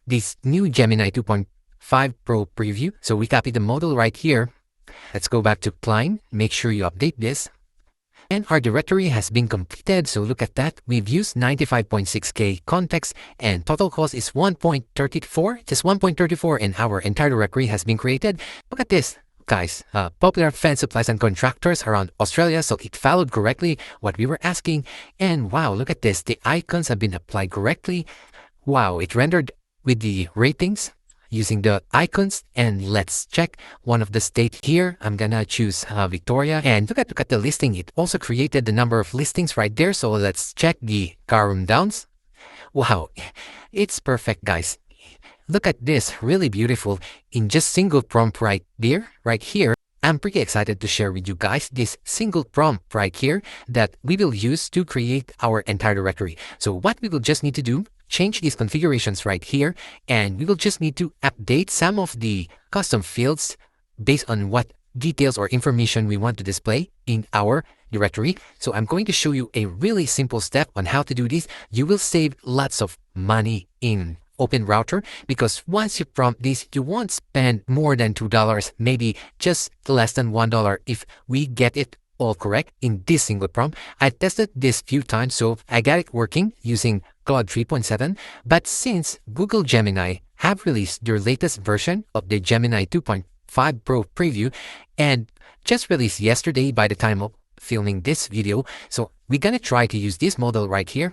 this new Gemini 2.5 Pro preview. So we copy the model right here. Let's go back to Cline. Make sure you update this. And our directory has been completed, so look at that. We've used 95.6K context and total cost is 1.34, just 1.34, and our entire directory has been created. Look at this, guys. Popular fence supplies and contractors around Australia, so it followed correctly what we were asking. And wow, look at this. The icons have been applied correctly. Wow, it rendered with the ratings using the icons. And let's check one of the state here. I'm gonna choose Victoria, and look at the listing. It also created the number of listings right there. So let's check the car rundowns. Wow, it's perfect, guys. Look at this, really beautiful in just single prompt right there, right here. I'm pretty excited to share with you guys this single prompt right here that we will use to create our entire directory. So what we will just need to do, change these configurations right here, and we will just need to update some of the custom fields based on what details or information we want to display in our directory. So I'm going to show you a really simple step on how to do this. You will save lots of money in Open Router, because once you prompt this, you won't spend more than $2, maybe just less than $1 if we get it all correct in this single prompt. I tested this few times, so I got it working using Claude 3.7. But since Google Gemini have released their latest version of the Gemini 2.5 Pro preview and just released yesterday by the time of filming this video, so we're gonna try to use this model right here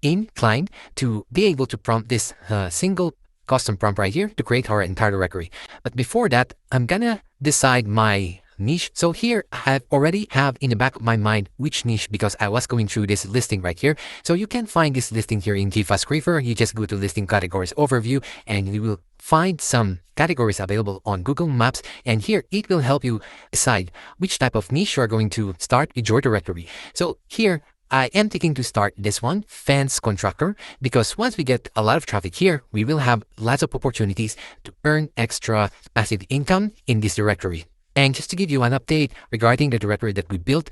in Cline to be able to prompt this single custom prompt right here to create our entire directory. But before that, I'm gonna decide my niche. So here I already have in the back of my mind which niche, because I was going through this listing right here. So you can find this listing here in GFastScraper. You just go to listing categories overview and you will find some categories available on Google Maps, and here it will help you decide which type of niche you are going to start with your directory. So here I am thinking to start this one, fence contractor, because once we get a lot of traffic here, we will have lots of opportunities to earn extra passive income in this directory. And just to give you an update regarding the directory that we built.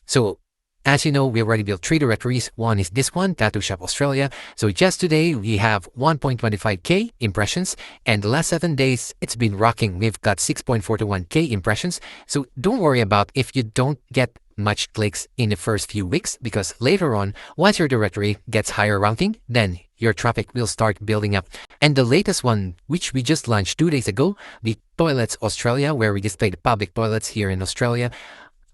So as you know, we already built 3 directories. One is this one, Tattoo Shop Australia. So just today, we have 1.25K impressions. And the last 7 days, it's been rocking. We've got 6.41K impressions. So don't worry about if you don't get much clicks in the first few weeks, because later on, once your directory gets higher ranking, then your traffic will start building up. And the latest one, which we just launched 2 days ago, the Toilets Australia, where we display the public toilets here in Australia.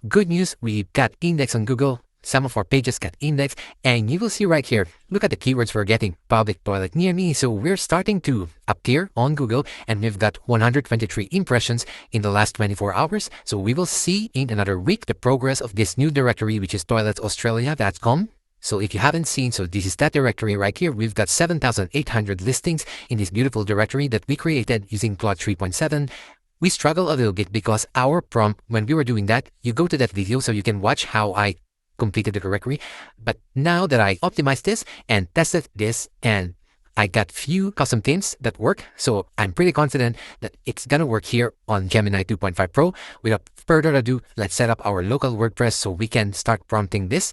Good news, we got indexed on Google. Some of our pages got indexed, and you will see right here, look at the keywords we're getting, public toilet near me. So we're starting to appear on Google, and we've got 123 impressions in the last 24 hours. So we will see in another week the progress of this new directory, which is toiletsaustralia.com. So if you haven't seen, so this is that directory right here. We've got 7,800 listings in this beautiful directory that we created using Claude 3.7. We struggle a little bit because our prompt, when we were doing that, you go to that video so you can watch how I completed the directory. But now that I optimized this and tested this, and I got few custom themes that work, so I'm pretty confident that it's gonna work here on Gemini 2.5 Pro. Without further ado, let's set up our local WordPress so we can start prompting this.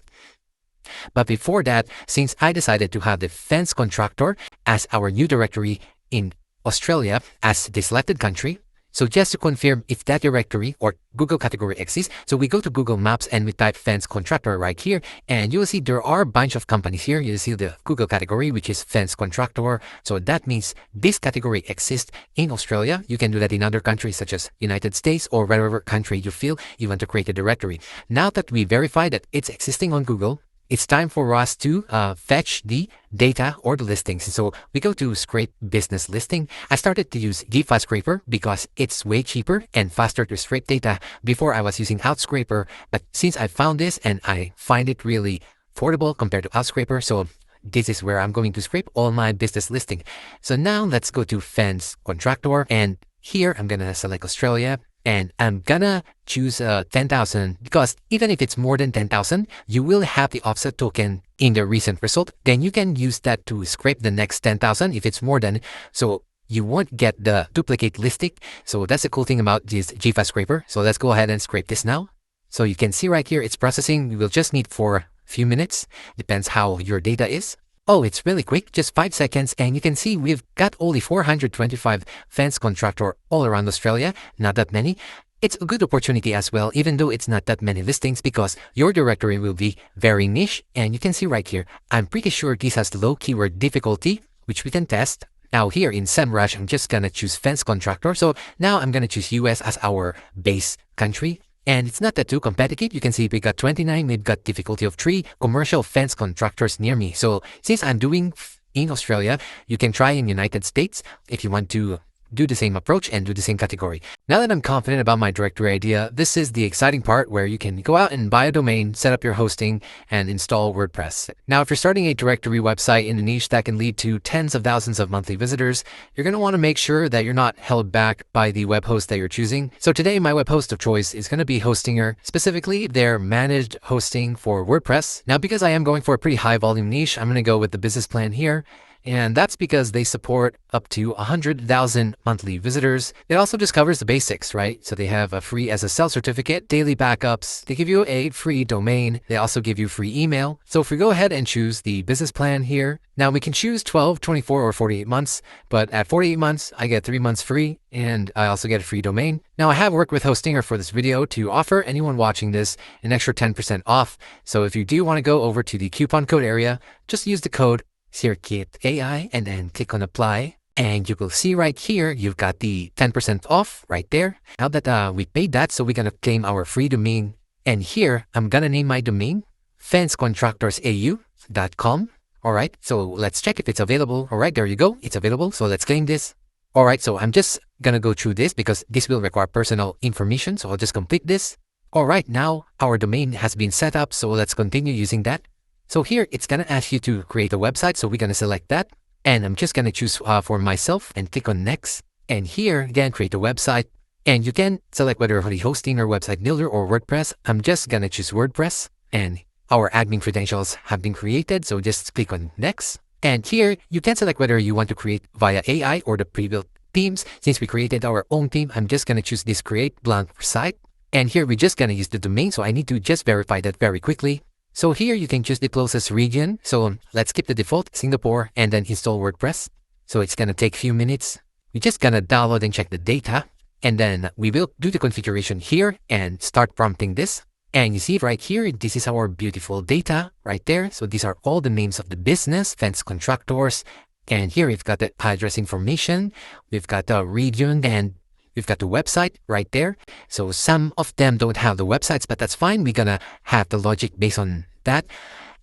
But before that, since I decided to have the fence contractor as our new directory in Australia as the selected country, so just to confirm if that directory or Google category exists, so we go to Google Maps and we type fence contractor right here, and you will see there are a bunch of companies here. You'll see the Google category, which is fence contractor. So that means this category exists in Australia. You can do that in other countries such as United States or wherever country you feel you want to create a directory. Now that we verify that it's existing on Google, it's time for us to fetch the data or the listings. So we go to scrape business listing. I started to use GFastScraper because it's way cheaper and faster to scrape data. Before I was using Outscraper, but since I found this and I find it really affordable compared to Outscraper, so this is where I'm going to scrape all my business listing. So now let's go to fence contractor, and here I'm gonna select Australia. And I'm gonna choose 10,000 because even if it's more than 10,000, you will have the offset token in the recent result. Then you can use that to scrape the next 10,000 if it's more than. So you won't get the duplicate listing. So that's the cool thing about this GFastScraper. So let's go ahead and scrape this now. So you can see right here, it's processing. We will just need for a few minutes. Depends how your data is. Oh, it's really quick, just 5 seconds, and you can see we've got only 425 fence contractor all around Australia, not that many. It's a good opportunity as well, even though it's not that many listings, because your directory will be very niche. And you can see right here, I'm pretty sure this has the low keyword difficulty, which we can test. Now here in SEMrush, I'm just gonna choose fence contractor. So now I'm gonna choose US as our base country. And it's not that too competitive. You can see we got 29, we've got difficulty of 3 commercial fence contractors near me. So since I'm doing in Australia, you can try in United States if you want to do the same approach and do the same category. Now that I'm confident about my directory idea, this is the exciting part where you can go out and buy a domain, set up your hosting, and install WordPress. Now, if you're starting a directory website in a niche that can lead to tens of thousands of monthly visitors, you're going to want to make sure that you're not held back by the web host that you're choosing. So today, my web host of choice is going to be Hostinger, specifically their managed hosting for WordPress. Now, because I am going for a pretty high volume niche, I'm going to go with the business plan here. And that's because they support up to 100,000 monthly visitors. It also just covers the basics, right? So they have a free SSL certificate, daily backups. They give you a free domain. They also give you free email. So if we go ahead and choose the business plan here, now we can choose 12, 24, or 48 months. But at 48 months, I get 3 months free, and I also get a free domain. Now I have worked with Hostinger for this video to offer anyone watching this an extra 10% off. So if you do want to go over to the coupon code area, just use the code Circuit AI and then click on apply, and you will see right here you've got the 10% off right there. Now that we paid that, so we're gonna claim our free domain, and here I'm gonna name my domain fencecontractorsau.com. All right, so let's check if it's available. All right, there you go, it's available. So let's claim this. All right, so I'm just gonna go through this because this will require personal information, so I'll just complete this. All right, now our domain has been set up, so let's continue using that. So here, it's going to ask you to create a website. So we're going to select that. And I'm just going to choose for myself and click on next. And here, again, create a website. And you can select whether the hosting or website builder or WordPress. I'm just going to choose WordPress. And our admin credentials have been created. So just click on next. And here, you can select whether you want to create via AI or the pre-built themes. Since we created our own theme, I'm just going to choose this create blank site. And here, we're just going to use the domain. So I need to just verify that very quickly. So here you can choose the closest region. So let's skip the default, Singapore, and then install WordPress. So it's going to take a few minutes. We're just going to download and check the data. And then we will do the configuration here and start prompting this. And you see right here, this is our beautiful data right there. So these are all the names of the business, fence contractors. And here we've got the address information. We've got the region, and we've got the website right there. So some of them don't have the websites, but that's fine. We're gonna have the logic based on that.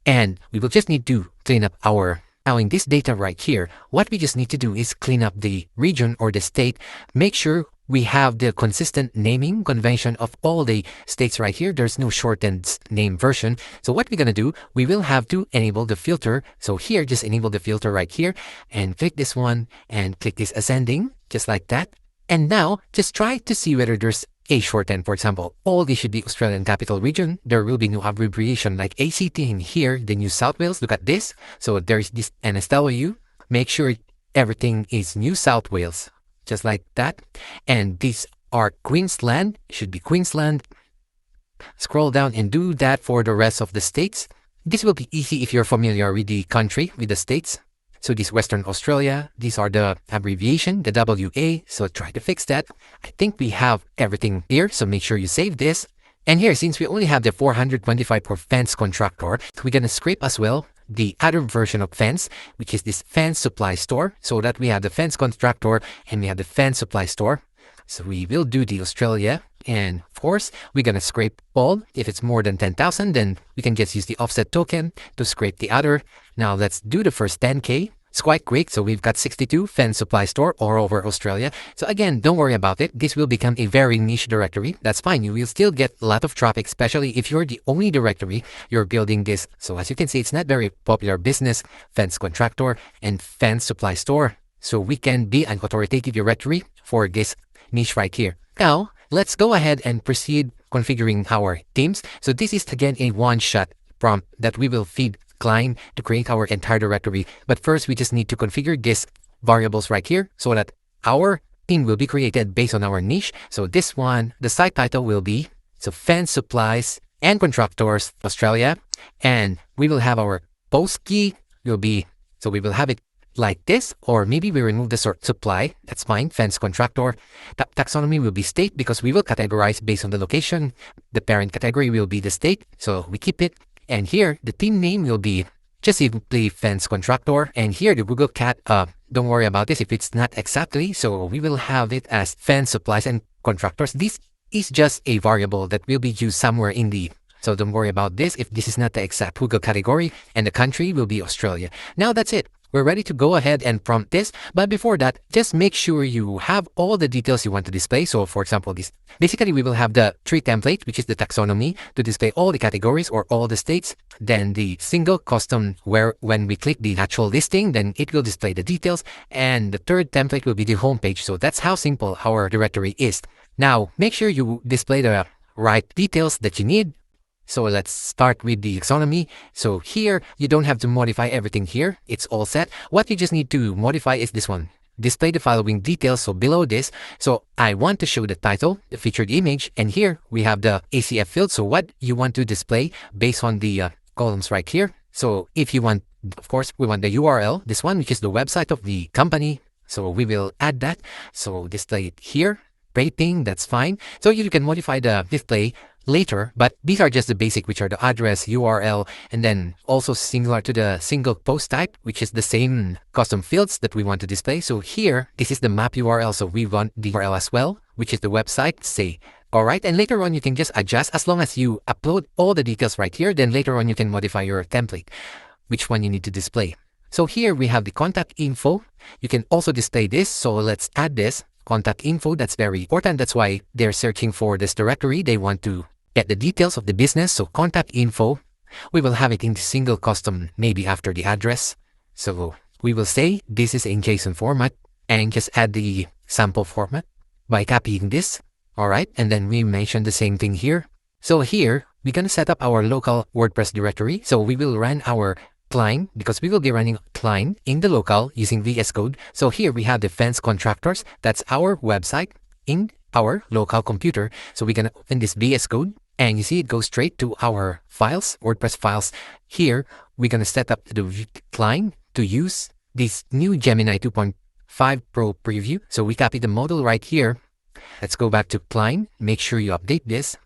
And we will just need to clean up our allowing this data right here. What we just need to do is clean up the region or the state. Make sure we have the consistent naming convention of all the states right here. There's no shortened name version. So what we're gonna do, we will have to enable the filter. So here, just enable the filter right here and click this one and click this ascending, just like that. And now, just try to see whether there's a shortened. For example, all these should be Australian Capital Region. There will be no abbreviation like ACT in here, the New South Wales. Look at this. So there's this NSW. Make sure everything is New South Wales, just like that. And these are Queensland, should be Queensland. Scroll down and do that for the rest of the states. This will be easy if you're familiar with the country, with the states. So this Western Australia, these are the abbreviation, the WA. So try to fix that. I think we have everything here. So make sure you save this. And here, since we only have the 425 for fence contractor, we're going to scrape as well the other version of fence, which is this fence supply store. So that we have the fence contractor and we have the fence supply store. So we will do the Australia. And of course, we're going to scrape all. If it's more than 10,000, then we can just use the offset token to scrape the other. Now let's do the first 10K. It's quite quick. So we've got 62 fence supply store all over Australia. So again, don't worry about it. This will become a very niche directory. That's fine. You will still get a lot of traffic, especially if you're the only directory you're building this. So as you can see, it's not very popular business, fence contractor, and fence supply store. So we can be an authoritative directory for this niche right here. Now, let's go ahead and proceed configuring our themes. So this is again a one-shot prompt that we will feed Cline to create our entire directory. But first, we just need to configure these variables right here so that our theme will be created based on our niche. So this one, the site title will be so fence supplies and contractors Australia. And we will have our post key will be So we will have it like this, or maybe we remove the sort supply. That's fine. Fence contractor. Taxonomy will be state because we will categorize based on the location. The parent category will be the state, so we keep it. And here, the team name will be just simply fence contractor. And here, the Google Cat, don't worry about this if it's not exactly. So we will have it as fence supplies and contractors. This is just a variable that will be used somewhere in the... So don't worry about this if this is not the exact Google category, and the country will be Australia. Now that's it. We're ready to go ahead and prompt this. But before that, just make sure you have all the details you want to display. So for example, this basically we will have the tree template, which is the taxonomy, to display all the categories or all the states. Then the single custom, where when we click the actual listing, then it will display the details. And the third template will be the home page. So that's how simple our directory is. Now, make sure you display the right details that you need. So let's start with the taxonomy. So here, you don't have to modify everything here. It's all set. What you just need to modify is this one. Display the following details. So below this, so I want to show the title, the featured image, and here we have the ACF field. So what you want to display based on the columns right here. So if you want, of course, we want the URL, this one, which is the website of the company. So we will add that. So display it here. Rating, that's fine. So you can modify the display later, but these are just the basic, which are the address, URL, and then also similar to the single post type, which is the same custom fields that we want to display. So here, this is the map URL, so we want the URL as well, which is the website, say. Alright, and later on you can just adjust as long as you upload all the details right here, then later on you can modify your template, which one you need to display. So here we have the contact info. You can also display this, so let's add this. Contact info, that's very important. That's why they're searching for this directory. They want to get the details of the business. So contact info, we will have it in the single custom, maybe after the address. So we will say this is in JSON format and just add the sample format by copying this. All right. And then we mention the same thing here. So here we're going to set up our local WordPress directory. So we will run our Cline because we will be running Cline in the local using VS Code. So here we have the fence contractors. That's our website in our local computer. So we're going to open this VS Code and you see it goes straight to our files, WordPress files. Here we're going to set up the Cline to use this new Gemini 2.5 Pro preview. So we copy the model right here. Let's go back to Cline. Make sure you update this.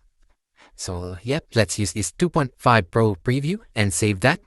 So yep, let's use this 2.5 Pro preview and save that.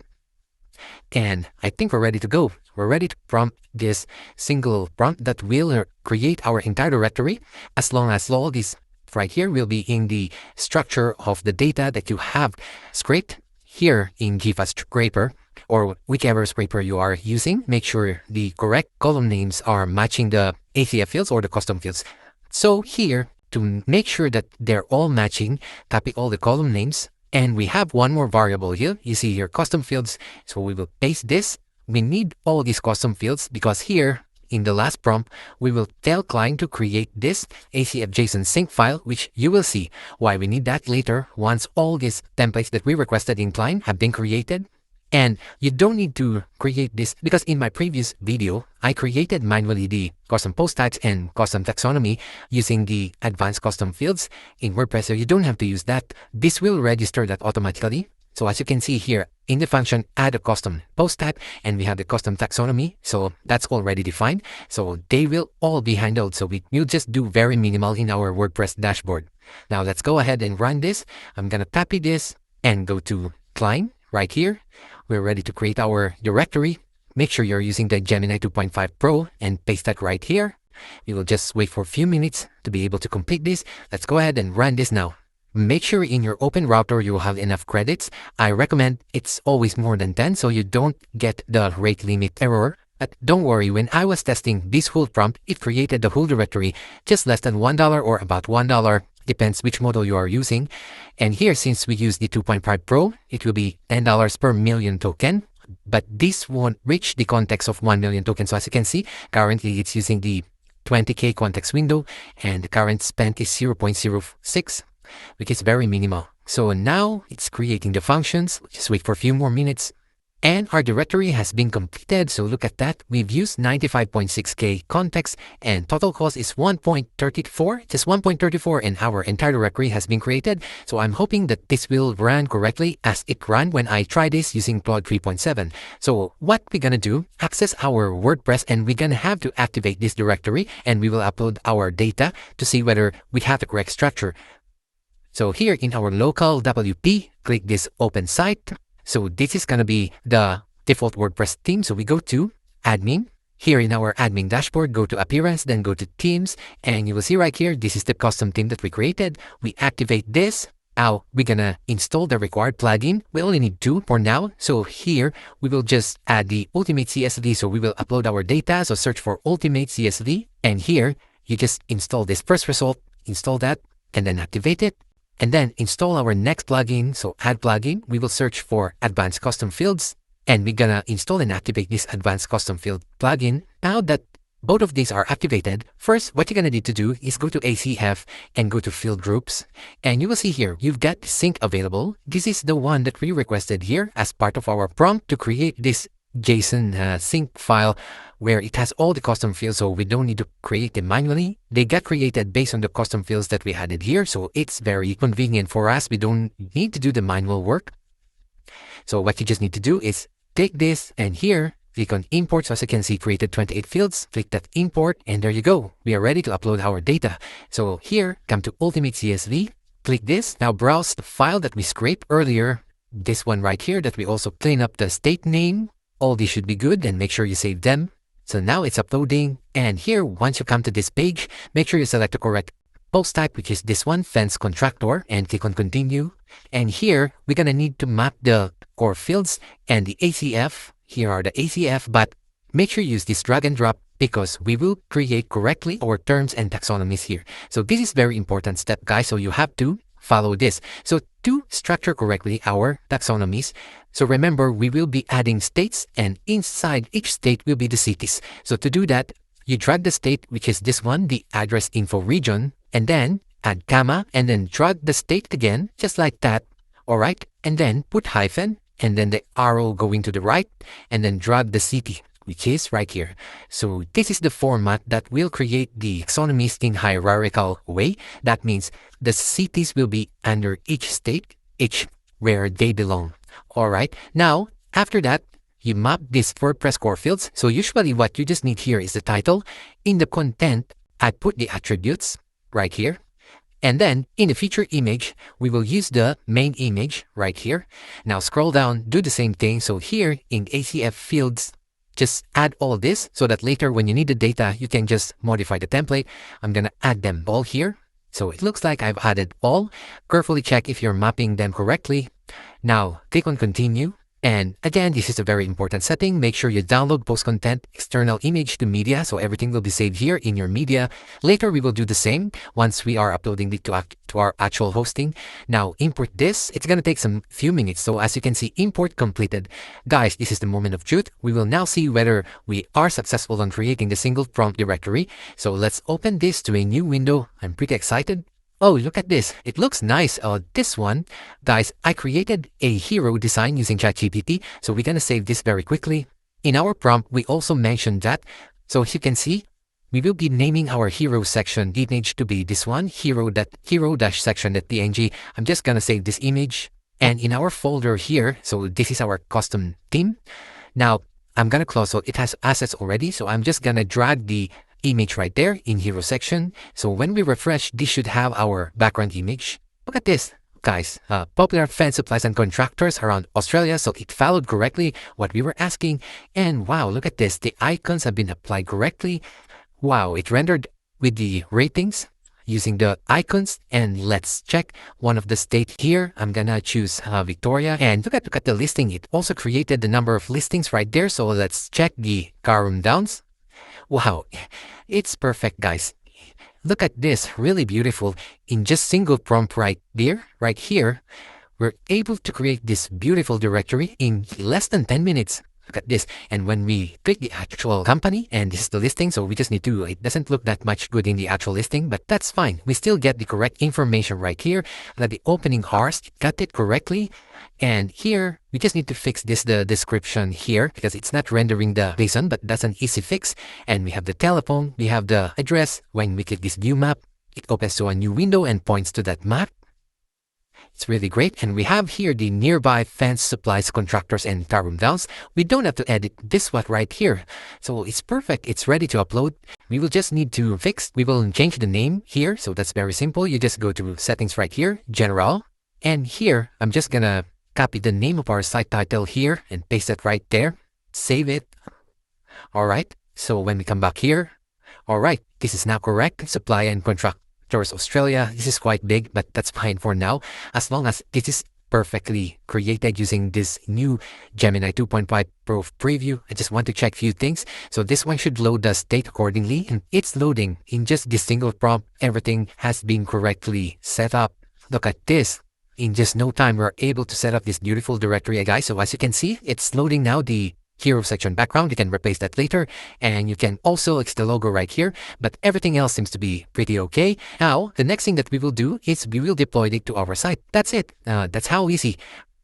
And I think we're ready to go. We're ready to prompt this single prompt that will create our entire directory, as long as all this right here will be in the structure of the data that you have scraped here in GFA scraper or whichever scraper you are using. Make sure the correct column names are matching the ACF fields or the custom fields. So here, to make sure that they're all matching, copy all the column names. And we have one more variable here. You see here custom fields. So we will paste this. We need all these custom fields because here in the last prompt, we will tell Cline to create this ACF JSON sync file, which you will see why we need that later once all these templates that we requested in Cline have been created. And you don't need to create this because in my previous video, I created manually the custom post types and custom taxonomy using the advanced custom fields in WordPress. So you don't have to use that. This will register that automatically. So as you can see here in the function, add a custom post type and we have the custom taxonomy. So that's already defined. So they will all be handled. So we'll just do very minimal in our WordPress dashboard. Now let's go ahead and run this. I'm going to copy this and go to Cline right here. We're ready to create our directory. Make sure you're using the Gemini 2.5 Pro and paste that right here. We will just wait for a few minutes to be able to complete this. Let's go ahead and run this now. Make sure in your open router you will have enough credits. I recommend it's always more than 10 so you don't get the rate limit error. But don't worry, when I was testing this whole prompt, it created the whole directory just less than $1 or about $1. Depends which model you are using. And here, since we use the 2.5 Pro, it will be $10 per million token. But this won't reach the context of 1 million tokens. So as you can see, currently it's using the 20K context window and the current spend is 0.06, which is very minimal. So now it's creating the functions. Just wait for a few more minutes. And our directory has been completed, so look at that. We've used 95.6K context and total cost is 1.34, just 1.34, and our entire directory has been created. So I'm hoping that this will run correctly as it ran when I tried this using Claude 3.7. So what we're gonna do, access our WordPress, and we're gonna have to activate this directory, and we will upload our data to see whether we have the correct structure. So here in our local WP, click this open site. So this is going to be the default WordPress theme. So we go to admin. Here in our admin dashboard, go to appearance, then go to themes. And you will see right here, this is the custom theme that we created. We activate this. Now we're going to install the required plugin. We only need 2 for now. So here we will just add the Ultimate CSV. So we will upload our data. So search for Ultimate CSV. And here you just install this first result, install that, and then activate it. And then install our next plugin. So add plugin, we will search for advanced custom fields, and we're gonna install and activate this advanced custom field plugin. Now that both of these are activated, first what you're gonna need to do is go to ACF and go to field groups, and you will see here you've got sync available. This is the one that we requested here as part of our prompt to create this JSON sync file where it has all the custom fields, so we don't need to create them manually. They get created based on the custom fields that we added here, so it's very convenient for us. We don't need to do the manual work. So what you just need to do is take this and here, click on import. So as you can see, created 28 fields, click that import, and there you go. We are ready to upload our data. So here, come to Ultimate CSV, click this. Now browse the file that we scraped earlier, this one right here that we also clean up the state name. All these should be good, and make sure you save them. So now it's uploading, and here once you come to this page, make sure you select the correct post type, which is this one, fence contractor, and click on continue. And here we're gonna need to map the core fields and the ACF. Here are the ACF, but make sure you use this drag and drop because we will create correctly our terms and taxonomies here. So this is very important step, guys, so you have to follow this. So to structure correctly our taxonomies, so remember, we will be adding states, and inside each state will be the cities. So to do that, you drag the state, which is this one, the address info region, and then add comma, and then drag the state again, just like that. All right, and then put hyphen, and then the arrow going to the right, and then drag the city, which is right here. So this is the format that will create the taxonomies in hierarchical way. That means the cities will be under each state, each where they belong. All right, now after that, you map these WordPress core fields. So usually what you just need here is the title. In the content, I put the attributes right here. And then in the feature image, we will use the main image right here. Now scroll down, do the same thing. So here in ACF fields, just add all this so that later when you need the data, you can just modify the template. I'm gonna add them all here. So it looks like I've added all. Carefully check if you're mapping them correctly. Now click on continue. And again, this is a very important setting. Make sure you download post content external image to media, so everything will be saved here in your media. Later, we will do the same once we are uploading it to our actual hosting. Now, import this. It's going to take some few minutes. So as you can see, import completed. Guys, this is the moment of truth. We will now see whether we are successful on creating the single prompt directory. So let's open this to a new window. I'm pretty excited. Oh, look at this. It looks nice. This one, guys, I created a hero design using ChatGPT. So we're going to save this very quickly. In our prompt, we also mentioned that. So as you can see, we will be naming our hero section image to be this one, hero-section.png. I'm just going to save this image. And in our folder here, so this is our custom theme. Now, I'm going to close. So it has assets already. So I'm just going to drag the image right there in hero section. So when we refresh, this should have our background image. Look at this, guys. Popular fence supplies and contractors around Australia. So it followed correctly what we were asking. And wow, look at this. The icons have been applied correctly. Wow, it rendered with the ratings using the icons. And let's check one of the state here. I'm gonna choose Victoria. And look at the listing. It also created the number of listings right there. So let's check the Garum Downs. Wow, it's perfect, guys. Look at this, really beautiful. In just single prompt right there, right here, we're able to create this beautiful directory in less than 10 minutes. Look at this. And when we click the actual company, and this is the listing, so we just need to, it doesn't look that much good in the actual listing, but that's fine. We still get the correct information right here, that the opening hours, got it correctly. And here, we just need to fix this, the description here, because it's not rendering the JSON, but that's an easy fix. And we have the telephone, we have the address. When we click this view map, it opens to a new window and points to that map. It's really great. And we have here the nearby fence, supplies, contractors, and car room downs. We don't have to edit this one right here. So it's perfect. It's ready to upload. We will just need to fix. We will change the name here. So that's very simple. You just go to settings right here, general. And here, I'm just gonna copy the name of our site title here and paste it right there. Save it. All right. So when we come back here, all right, this is now correct. Supply and contract. Australia. This is quite big, but that's fine for now, as long as this is perfectly created using this new Gemini 2.5 Pro preview. I just want to check a few things. So this one should load the state accordingly, and it's loading in just this single prompt. Everything has been correctly set up. Look at this. In just no time, we're able to set up this beautiful directory, guys. So as you can see, it's loading now the hero section background. You can replace that later, and you can also fix the logo right here, but everything else seems to be pretty okay. Now, the next thing that we will do is we will deploy it to our site. That's it. That's how easy.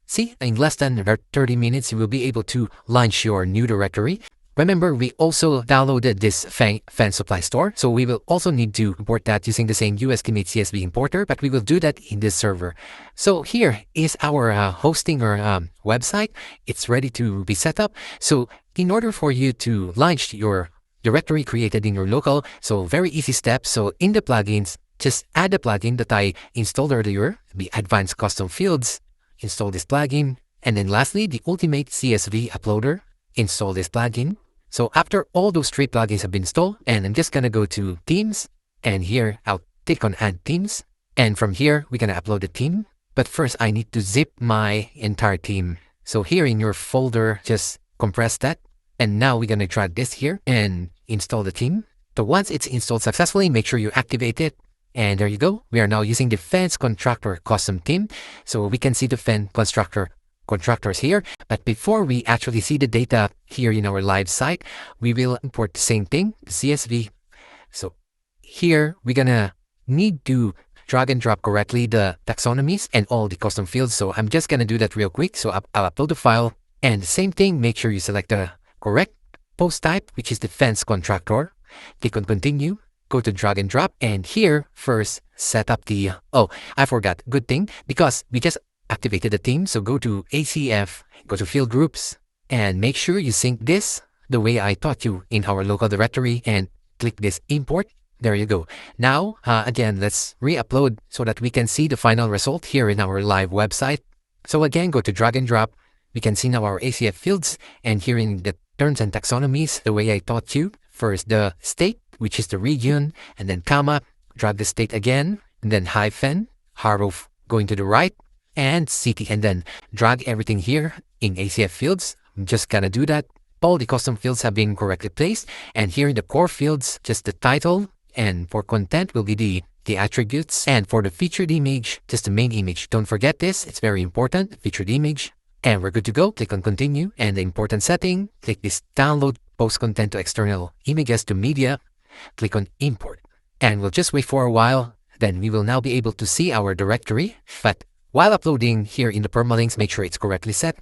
See, in less than 30 minutes, you will be able to launch your new directory. Remember, we also downloaded this fan supply store, so we will also need to import that using the same US-commit CSV importer, but we will do that in this server. So here is our hosting or website. It's ready to be set up. So in order for you to launch your directory created in your local, so very easy steps. So in the plugins, just add the plugin that I installed earlier, the advanced custom fields, install this plugin. And then lastly, the ultimate CSV uploader, install this plugin. So after all those 3 plugins have been installed, and I'm just gonna go to themes, and here I'll click on add themes, and from here we're gonna upload the theme. But first I need to zip my entire theme. So here in your folder, just compress that, and now we're gonna drag this here and install the theme. So once it's installed successfully, make sure you activate it, and there you go. We are now using the fence contractor custom theme, so we can see the fence contractors here. But before we actually see the data here in our live site, we will import the same thing, the CSV. So here we're gonna need to drag and drop correctly the taxonomies and all the custom fields. So I'm just gonna do that real quick. So I'll upload the file, and the same thing, make sure you select the correct post type, which is the fence contractor. Click on continue, go to drag and drop, and here first set up the, oh, I forgot, good thing, because we just activated the theme. So go to ACF, go to field groups, and make sure you sync this the way I taught you in our local directory, and click this import. There you go. Now, again, let's re-upload so that we can see the final result here in our live website. So again, go to drag and drop. We can see now our ACF fields, and here in the terms and taxonomies, the way I taught you, first the state, which is the region, and then comma, drag the state again, and then hyphen, arrow going to the right, and city, and then drag everything here in ACF fields. I'm just gonna do that. All the custom fields have been correctly placed, and here in the core fields, just the title, and for content will be the attributes, and for the featured image, just the main image. Don't forget this, it's very important, featured image, and we're good to go. Click on continue, and the important setting, click this download post content to external images to media, click on import, and we'll just wait for a while. Then we will now be able to see our directory, but while uploading here in the permalinks, make sure it's correctly set.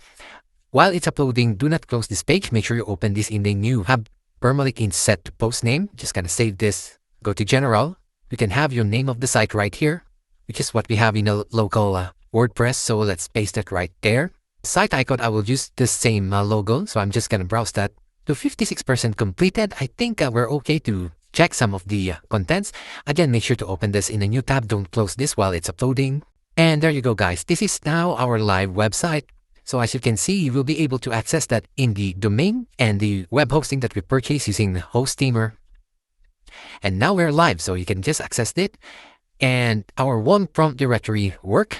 While it's uploading, do not close this page. Make sure you open this in the new hub. Permalink in set to post name. Just gonna save this. Go to general. You can have your name of the site right here, which is what we have in a local WordPress. So let's paste it right there. Site icon, I will use the same logo. So I'm just gonna browse that. To 56% completed, I think we're okay to check some of the contents. Again, make sure to open this in a new tab. Don't close this while it's uploading. And there you go, guys. This is now our live website. So as you can see, you will be able to access that in the domain and the web hosting that we purchased using Hosteamer. And now we're live, so you can just access it. And our one prompt directory work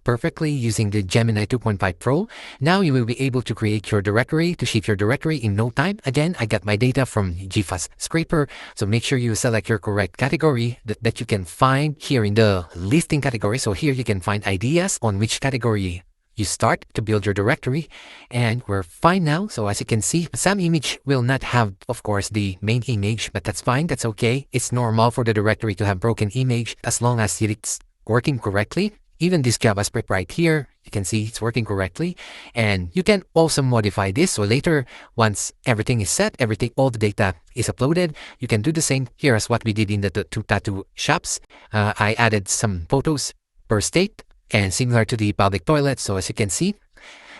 perfectly using the Gemini 2.5 Pro. Now you will be able to create your directory, to ship your directory in no time. Again, I got my data from GFAS Scraper, so make sure you select your correct category that you can find here in the listing category. So here you can find ideas on which category you start to build your directory, and we're fine now. So as you can see, some image will not have, of course, the main image, but that's fine. That's okay. It's normal for the directory to have broken image as long as it's working correctly. Even this JavaScript right here, you can see it's working correctly. And you can also modify this. So later, once everything is set, all the data is uploaded, you can do the same here as what we did in the two tattoo shops. I added some photos per state and similar to the public toilet. So as you can see,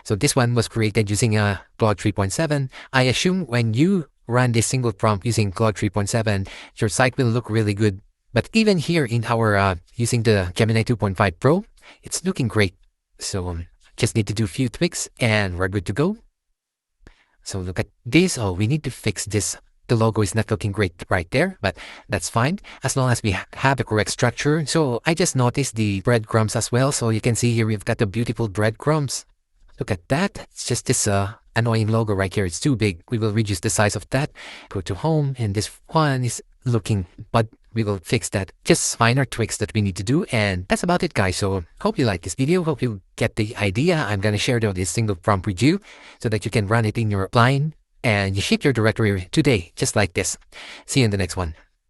so this one was created using Claude 3.7. I assume when you run this single prompt using Claude 3.7, your site will look really good. But even here in our using the Gemini 2.5 Pro, it's looking great. So just need to do a few tweaks and we're good to go. So look at this. Oh, we need to fix this. The logo is not looking great right there, but that's fine as long as we have the correct structure. So I just noticed the breadcrumbs as well. So you can see here we've got the beautiful breadcrumbs. Look at that. It's just this annoying logo right here. It's too big. We will reduce the size of that. Go to home, and this one is looking, but we will fix that. Just minor tweaks that we need to do, and that's about it, guys. So hope you like this video. Hope you get the idea. I'm gonna share this single prompt with you so that you can run it in your Cline and you ship your directory today, just like this. See you in the next one.